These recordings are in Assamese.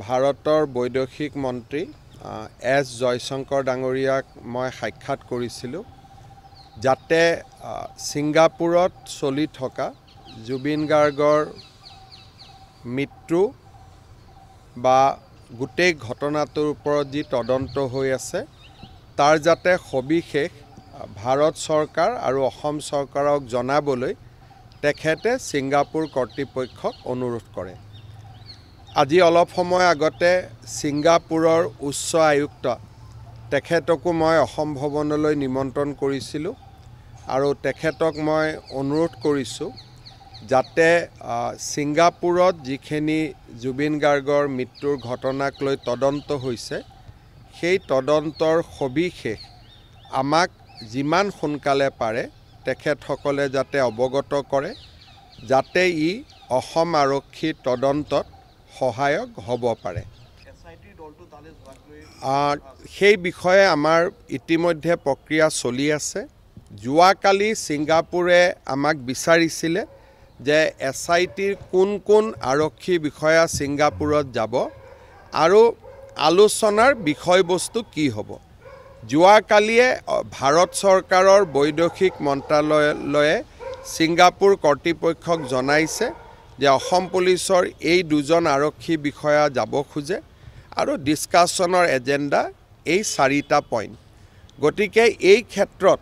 ভাৰতৰ বৈদেশিক মন্ত্ৰী এছ জয়শংকৰ ডাঙৰীয়াক মই সাক্ষাৎ কৰিছিলোঁ যাতে ছিংগাপুৰত চলি থকা জুবিন গাৰ্গৰ মৃত্যু বা গোটেই ঘটনাটোৰ ওপৰত যি তদন্ত হৈ আছে তাৰ যাতে সবিশেষ ভাৰত চৰকাৰ আৰু অসম চৰকাৰক জনাবলৈ তেখেতে ছিংগাপুৰ কৰ্তৃপক্ষক অনুৰোধ কৰে। আজি অলপ সময় আগতে ছিংগাপুৰৰ উচ্চ আয়ুক্ত তেখেতকো মই অসম ভৱনলৈ নিমন্ত্ৰণ কৰিছিলোঁ আৰু তেখেতক মই অনুৰোধ কৰিছোঁ যাতে ছিংগাপুৰত যিখিনি জুবিন গাৰ্গৰ মৃত্যুৰ ঘটনাক লৈ তদন্ত হৈছে সেই তদন্তৰ সবিশেষ আমাক যিমান সোনকালে পাৰে তেখেতসকলে যাতে অৱগত কৰে যাতে ই অসম আৰক্ষীৰ তদন্তত সহায়ক হ'ব পাৰে। সেই বিষয়ে আমাৰ ইতিমধ্যে প্ৰক্ৰিয়া চলি আছে। যোৱাকালি ছিংগাপুৰে আমাক বিচাৰিছিলে যে SITৰ কোন কোন আৰক্ষী বিষয়া ছিংগাপুৰত যাব আৰু আলোচনাৰ বিষয়বস্তু কি হ'ব। যোৱাকালিয়ে ভাৰত চৰকাৰৰ বৈদেশিক মন্ত্ৰালয়ে ছিংগাপুৰ কৰ্তৃপক্ষক জনাইছে যে অসম পুলিচৰ এই দুজন আৰক্ষী বিষয়া যাব খোজে আৰু ডিছকাশ্যনৰ এজেণ্ডা এই 4টা পইণ্ট। গতিকে এই ক্ষেত্ৰত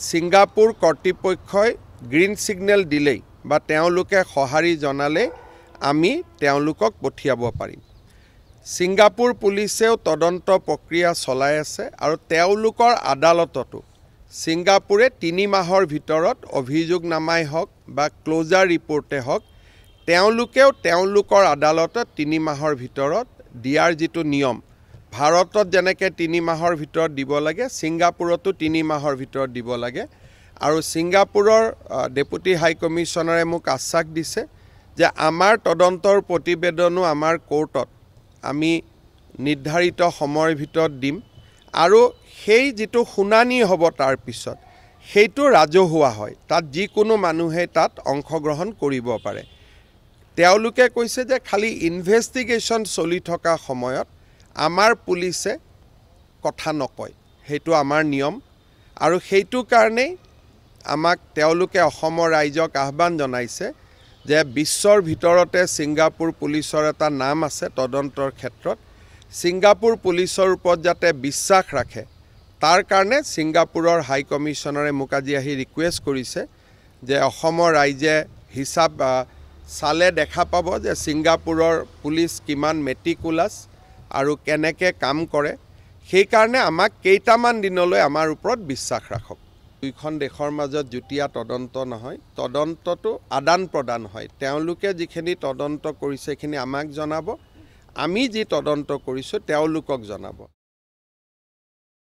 ছিংগাপুৰ কৰ্তৃপক্ষই গ্ৰীণ ছিগনেল দিলেই বা তেওঁলোকে সঁহাৰি জনালে আমি তেওঁলোকক পঠিয়াব পাৰিম। ছিংগাপুৰ পুলিচেও তদন্ত প্ৰক্ৰিয়া চলাই আছে আৰু তেওঁলোকৰ আদালততো ছিংগাপুৰে 3 মাহৰ ভিতৰত অভিযোগনামাই হওক বা ক্লোজাৰ ৰিপৰ্টে হওক তেওঁলোকেও তেওঁলোকৰ আদালতত 3 মাহৰ ভিতৰত দিয়াৰ যিটো নিয়ম ভাৰতত যেনেকৈ 3 মাহৰ ভিতৰত দিব লাগে ছিংগাপুৰতো 3 মাহৰ ভিতৰত দিব লাগে। আৰু ছিংগাপুৰৰ ডেপুটি হাই কমিশ্যনাৰে মোক আশ্বাস দিছে যে আমাৰ তদন্তৰ প্ৰতিবেদনো আমাৰ কোৰ্টত আমি নিৰ্ধাৰিত সময়ৰ ভিতৰত দিম আৰু সেই যিটো শুনানি হ'ব তাৰ পিছত সেইটো ৰাজহুৱা হয়, তাত যিকোনো মানুহে তাত অংশগ্ৰহণ কৰিব পাৰে। তেওঁলোকে কৈছে যে খালি ইনভেষ্টিগেশ্যন চলি থকা সময়ত আমাৰ পুলিচে কথা নকয়, সেইটো আমাৰ নিয়ম আৰু সেইটো কাৰণেই আমাক তেওঁলোকে অসমৰ ৰাইজক আহ্বান জনাইছে যে বিশ্বৰ ভিতৰতে ছিংগাপুৰ পুলিচৰ এটা নাম আছে তদন্তৰ ক্ষেত্ৰত। ছিংগাপুৰ পুলিচৰ ওপৰত যাতে বিশ্বাস ৰাখে তাৰ কাৰণে ছিংগাপুৰৰ হাই কমিশ্যনাৰে মোক আজি আহি ৰিকুৱেষ্ট কৰিছে যে অসমৰ ৰাইজে হিচাপ চালে দেখা পাব যে ছিংগাপুৰৰ পুলিচ কিমান মেটিকুলাছ আৰু কেনেকৈ কাম কৰে। সেইকাৰণে আমাক কেইটামান দিনলৈ আমাৰ ওপৰত বিশ্বাস ৰাখক। দুইখন দেশৰ মাজত যুটীয়া তদন্ত নহয়, তদন্তটো আদান প্ৰদান হয়। তেওঁলোকে যিখিনি তদন্ত কৰিছে সেইখিনি আমাক জনাব, আমি যি তদন্ত কৰিছোঁ তেওঁলোকক জনাব।